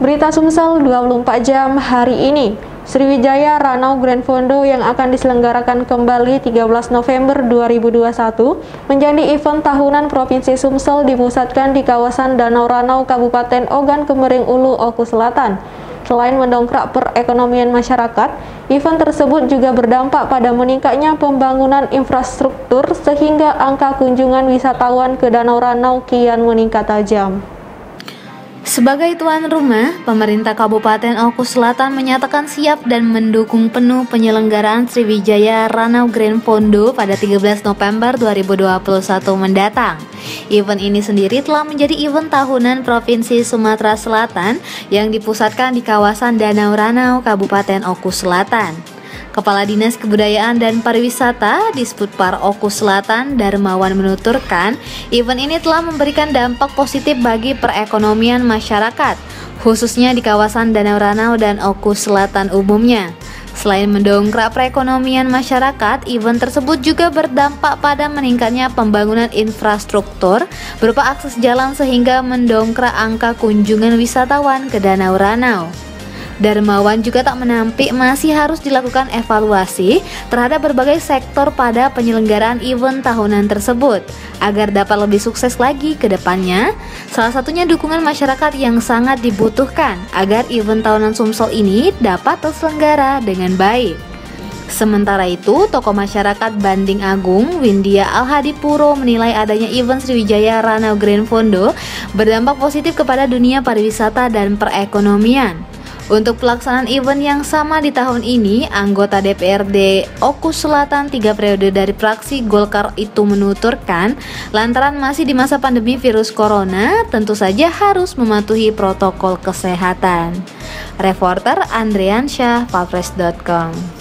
Berita Sumsel 24 jam hari ini. Sriwijaya Ranau Grand Fondo yang akan diselenggarakan kembali 13 November 2021 menjadi event tahunan Provinsi Sumsel dipusatkan di kawasan Danau Ranau Kabupaten Ogan Kemering Ulu, Oku Selatan. Selain mendongkrak perekonomian masyarakat, event tersebut juga berdampak pada meningkatnya pembangunan infrastruktur sehingga angka kunjungan wisatawan ke Danau Ranau kian meningkat tajam. Sebagai tuan rumah, pemerintah Kabupaten Oku Selatan menyatakan siap dan mendukung penuh penyelenggaraan Sriwijaya Ranau Grand Fondo pada 13 November 2021 mendatang. Event ini sendiri telah menjadi event tahunan Provinsi Sumatera Selatan yang dipusatkan di kawasan Danau Ranau, Kabupaten Oku Selatan. Kepala Dinas Kebudayaan dan Pariwisata Disputpar Oku Selatan Darmawan menuturkan, event ini telah memberikan dampak positif bagi perekonomian masyarakat, khususnya di kawasan Danau Ranau dan Oku Selatan umumnya. Selain mendongkrak perekonomian masyarakat, event tersebut juga berdampak pada meningkatnya pembangunan infrastruktur berupa akses jalan sehingga mendongkrak angka kunjungan wisatawan ke Danau Ranau. Darmawan juga tak menampik masih harus dilakukan evaluasi terhadap berbagai sektor pada penyelenggaraan event tahunan tersebut agar dapat lebih sukses lagi ke depannya. Salah satunya dukungan masyarakat yang sangat dibutuhkan agar event tahunan Sumsel ini dapat terselenggara dengan baik. Sementara itu, tokoh masyarakat Banding Agung, Windia Alhadipuro menilai adanya event Sriwijaya Ranau Grand Fondo berdampak positif kepada dunia pariwisata dan perekonomian. Untuk pelaksanaan event yang sama di tahun ini, anggota DPRD Oku Selatan 3 periode dari fraksi Golkar itu menuturkan, lantaran masih di masa pandemi virus corona, tentu saja harus mematuhi protokol kesehatan. Reporter Andrian Syah, Palpres.com.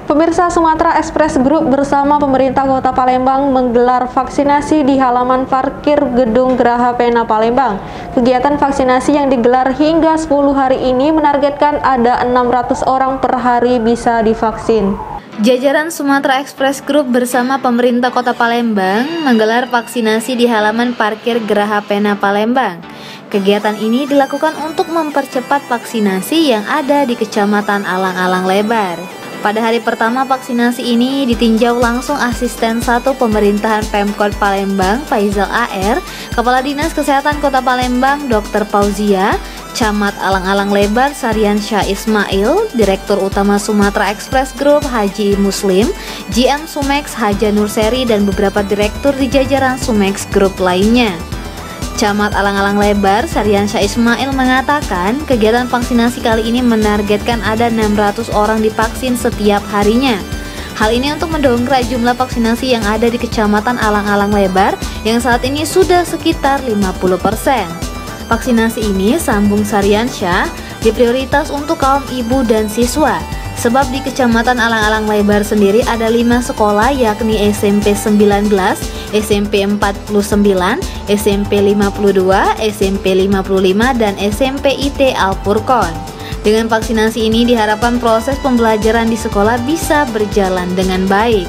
Pemirsa, Sumatera Express Group bersama pemerintah Kota Palembang menggelar vaksinasi di halaman parkir Gedung Geraha Pena Palembang. Kegiatan vaksinasi yang digelar hingga 10 hari ini menargetkan ada 600 orang per hari bisa divaksin. Jajaran Sumatera Express Group bersama pemerintah Kota Palembang menggelar vaksinasi di halaman parkir Geraha Pena Palembang. Kegiatan ini dilakukan untuk mempercepat vaksinasi yang ada di Kecamatan Alang-Alang Lebar. Pada hari pertama vaksinasi ini ditinjau langsung Asisten 1 Pemerintahan Pemkot Palembang Faizal AR, Kepala Dinas Kesehatan Kota Palembang Dr. Fauzia, Camat Alang-Alang Lebar Sarian Syah Ismail, Direktur Utama Sumatera Express Group Haji Muslim, GM Sumex Haja Nurseri dan beberapa direktur di jajaran Sumex Group lainnya. Camat Alang-Alang Lebar Sarian Syah Ismail mengatakan kegiatan vaksinasi kali ini menargetkan ada 600 orang divaksin setiap harinya. Hal ini untuk mendongkrak jumlah vaksinasi yang ada di Kecamatan Alang-Alang Lebar yang saat ini sudah sekitar 50%. Vaksinasi ini, sambung Sarian Syah, diprioritas untuk kaum ibu dan siswa. Sebab di Kecamatan Alang-Alang Lebar sendiri ada 5 sekolah yakni SMP 19, SMP 49, SMP 52, SMP 55, dan SMP IT Al-Furqon. Dengan vaksinasi ini diharapkan proses pembelajaran di sekolah bisa berjalan dengan baik.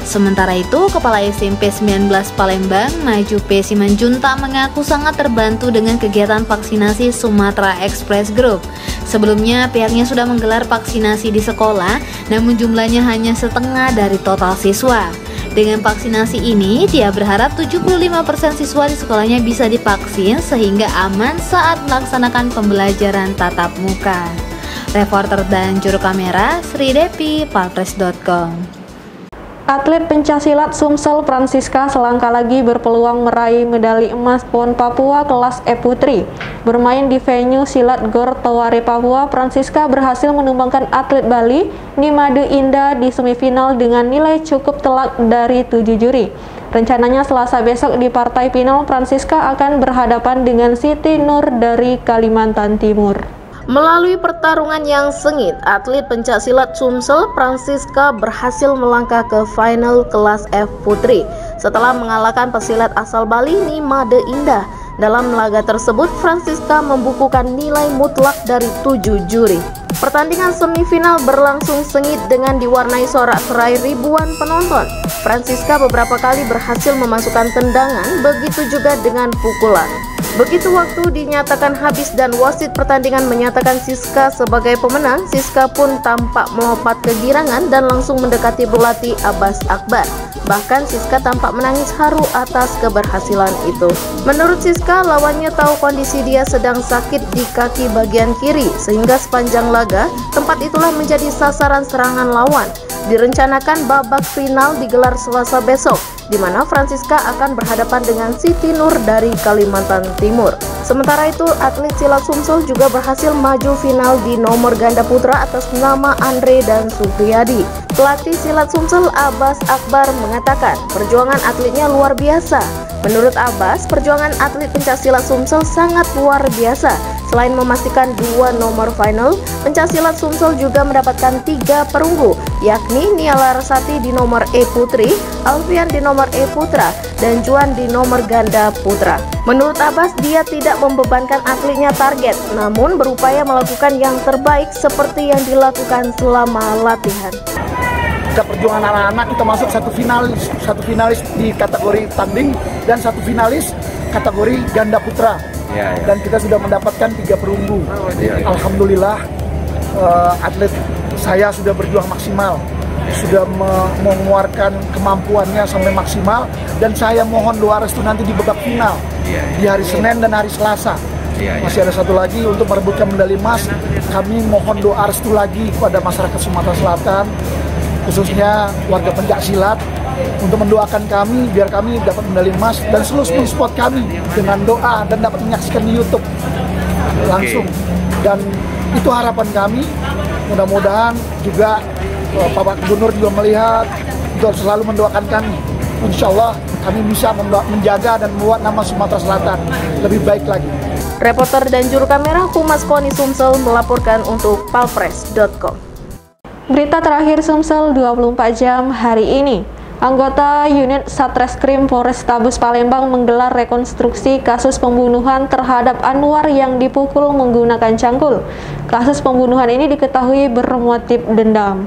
Sementara itu, Kepala SMP 19 Palembang, Maju P. Simanjuntak mengaku sangat terbantu dengan kegiatan vaksinasi Sumatera Express Group. Sebelumnya, pihaknya sudah menggelar vaksinasi di sekolah, namun jumlahnya hanya setengah dari total siswa. Dengan vaksinasi ini, dia berharap 75% siswa di sekolahnya bisa divaksin sehingga aman saat melaksanakan pembelajaran tatap muka. Reporter dan juru kamera Sri Depi, Palpres.com. Atlet pencaksilat Sumsel Francisca selangkah lagi berpeluang meraih medali emas PON Papua kelas E Putri. Bermain di venue Silat Gor Taware Papua, Francisca berhasil menumbangkan atlet Bali Nimade Indah di semifinal dengan nilai cukup telak dari 7 juri. Rencananya Selasa besok di partai final, Francisca akan berhadapan dengan Siti Nur dari Kalimantan Timur. Melalui pertarungan yang sengit, atlet pencaksilat Sumsel Francisca berhasil melangkah ke final kelas F Putri setelah mengalahkan pesilat asal Bali Nimade Indah. Dalam laga tersebut, Francisca membukukan nilai mutlak dari 7 juri. Pertandingan semifinal berlangsung sengit dengan diwarnai sorak-sorai ribuan penonton. Francisca beberapa kali berhasil memasukkan tendangan, begitu juga dengan pukulan. Begitu waktu dinyatakan habis dan wasit pertandingan menyatakan Siska sebagai pemenang, Siska pun tampak melompat kegirangan dan langsung mendekati pelatih Abbas Akbar. Bahkan Siska tampak menangis haru atas keberhasilan itu. Menurut Siska, lawannya tahu kondisi dia sedang sakit di kaki bagian kiri, sehingga sepanjang laga, tempat itulah menjadi sasaran serangan lawan. Direncanakan babak final digelar Selasa besok, di mana Francisca akan berhadapan dengan Siti Nur dari Kalimantan Timur. Sementara itu, atlet silat Sumsel juga berhasil maju final di nomor ganda putra atas nama Andre dan Supriyadi. Pelatih silat Sumsel Abbas Akbar mengatakan perjuangan atletnya luar biasa. Menurut Abbas, perjuangan atlet pencaksilat Sumsel sangat luar biasa. Selain memastikan 2 nomor final, pencaksilat Sumsel juga mendapatkan 3 perunggu, yakni Nia Larasati di nomor E Putri, Alfian di nomor E Putra, dan Juan di nomor ganda putra. Menurut Abbas, dia tidak membebankan atletnya target, namun berupaya melakukan yang terbaik seperti yang dilakukan selama latihan. Kita perjuangan anak-anak, kita masuk satu finalis di kategori tanding dan 1 finalis kategori ganda putra. Dan kita sudah mendapatkan 3 perunggu. Alhamdulillah, atlet saya sudah berjuang maksimal, sudah mengeluarkan kemampuannya sampai maksimal, dan saya mohon doa restu nanti di babak final di hari Senin dan hari Selasa. Masih ada satu lagi untuk merebutkan medali emas. Kami mohon doa restu lagi kepada masyarakat Sumatera Selatan, khususnya warga pencaksilat, untuk mendoakan kami biar kami dapat medali emas dan seluruh support kami dengan doa dan dapat menyaksikan di YouTube langsung. Dan itu harapan kami. Mudah-mudahan juga Pak Gubernur juga melihat, juga selalu mendoakan kami. Insya Allah kami bisa menjaga dan membuat nama Sumatera Selatan lebih baik lagi. Reporter dan juru kamera Humas KONI Sumsel melaporkan untuk palpres.com. Berita terakhir Sumsel 24 jam hari ini. Anggota unit Satreskrim Polrestabes Palembang menggelar rekonstruksi kasus pembunuhan terhadap Anwar yang dipukul menggunakan cangkul. Kasus pembunuhan ini diketahui bermotif dendam.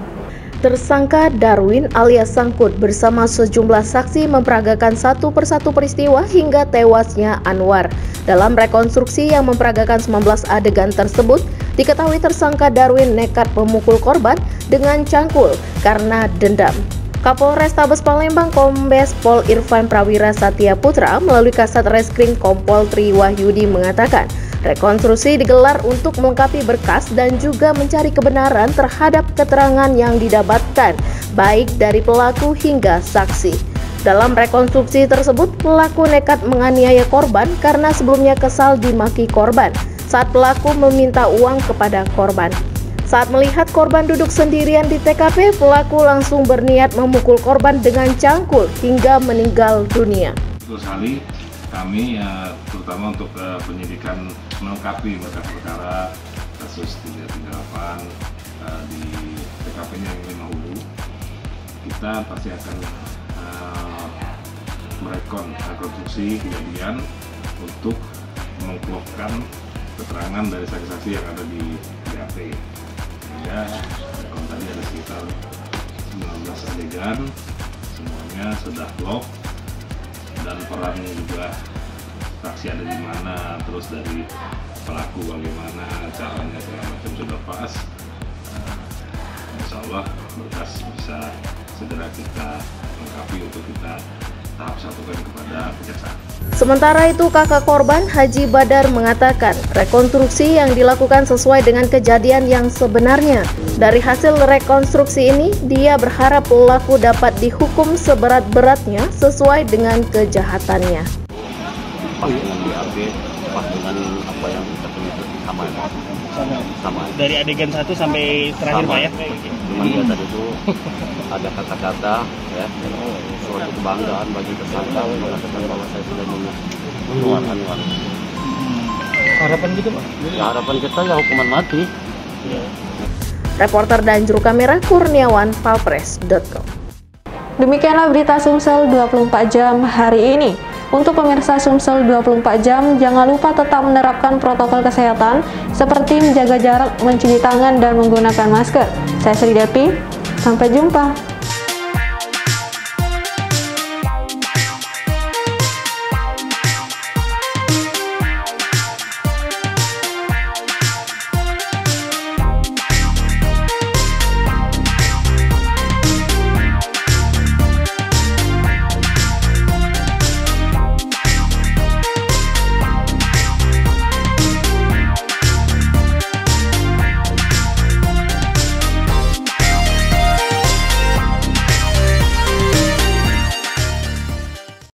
Tersangka Darwin alias Sangkut bersama sejumlah saksi memperagakan satu persatu peristiwa hingga tewasnya Anwar. Dalam rekonstruksi yang memperagakan 19 adegan tersebut, diketahui tersangka Darwin nekat memukul korban dengan cangkul karena dendam. Kapolrestabes Palembang Kombes Pol Irfan Prawira Satya Putra melalui Kasat Reskrim Kompol Tri Wahyudi mengatakan, rekonstruksi digelar untuk melengkapi berkas dan juga mencari kebenaran terhadap keterangan yang didapatkan, baik dari pelaku hingga saksi. Dalam rekonstruksi tersebut, pelaku nekat menganiaya korban karena sebelumnya kesal dimaki korban saat pelaku meminta uang kepada korban. Saat melihat korban duduk sendirian di TKP, pelaku langsung berniat memukul korban dengan cangkul hingga meninggal dunia. Betul sekali, kami terutama untuk penyidikan melengkapi berkas perkara kasus 338 di TKP-nya yang 5 Hulu, kita pasti akan merekonstruksi kejadian untuk mengklopkan keterangan dari saksi-saksi yang ada di BAP. Ya, kalau tadi ada sekitar 19 adegan, semuanya sudah klop, dan perannya juga saksi ada di mana, terus dari pelaku bagaimana caranya segala macam sudah pas. Insya Allah berkas bisa segera kita lengkapi untuk kita tahap satukan kepada kejaksaan. Sementara itu, kakak korban Haji Badar mengatakan rekonstruksi yang dilakukan sesuai dengan kejadian yang sebenarnya. Dari hasil rekonstruksi ini, dia berharap pelaku dapat dihukum seberat-beratnya sesuai dengan kejahatannya. Pas dengan BAP, pas dengan apa yang kita tulis sama. Dari adegan 1 sampai terakhir Pak ya? Cuman dia tadi itu ada kata-kata ya, suatu kebanggaan bagi tersangka mengatakan bahwa saya sudah membunuh Anwar. Harapan gitu Pak? Ya, harapan kita ya hukuman mati. Reporter dan juru kamera Kurniawan, palpres.com. Demikianlah berita Sumsel 24 jam hari ini. Untuk pemirsa Sumsel 24 jam, jangan lupa tetap menerapkan protokol kesehatan seperti menjaga jarak, mencuci tangan, dan menggunakan masker. Saya Sri Depi, sampai jumpa.